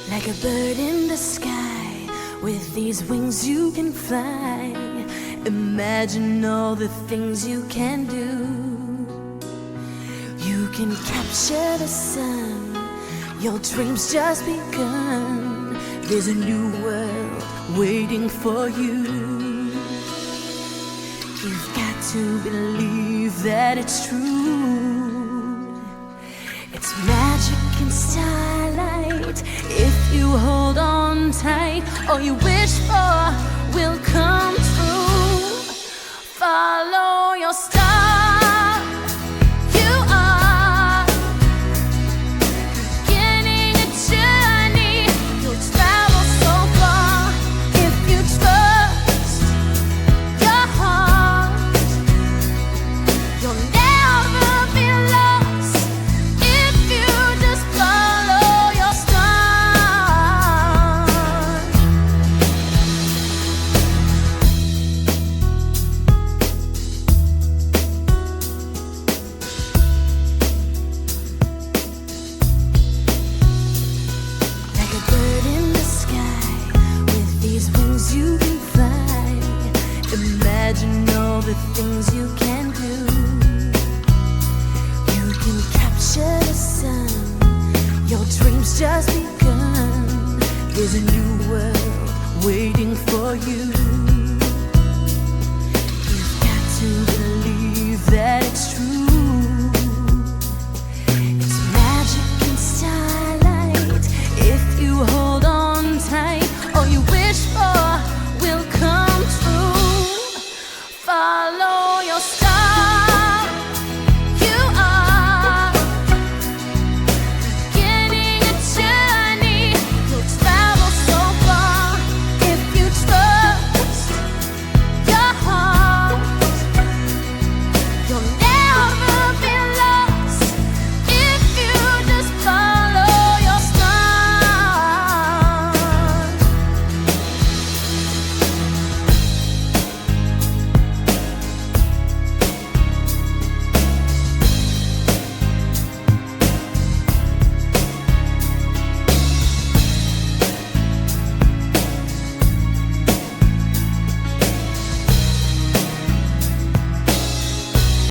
Like a bird in the sky, with these wings you can fly. Imagine all the things you can do. You can capture the sun, your dreams just begun. There's a new world waiting for you. You've got to believe that it's true. It's magic and starlight. If you hold on tight, all you wish for will come true. Follow your star. You are beginning a journey. You'll travel so far if you trust your heart. You'll never be lost if you just follow your star. Like a bird in the sky, with these wings you can fly. Imagine all the things you can do. You can capture the sun, your dreams just begun. There's a new world waiting for you.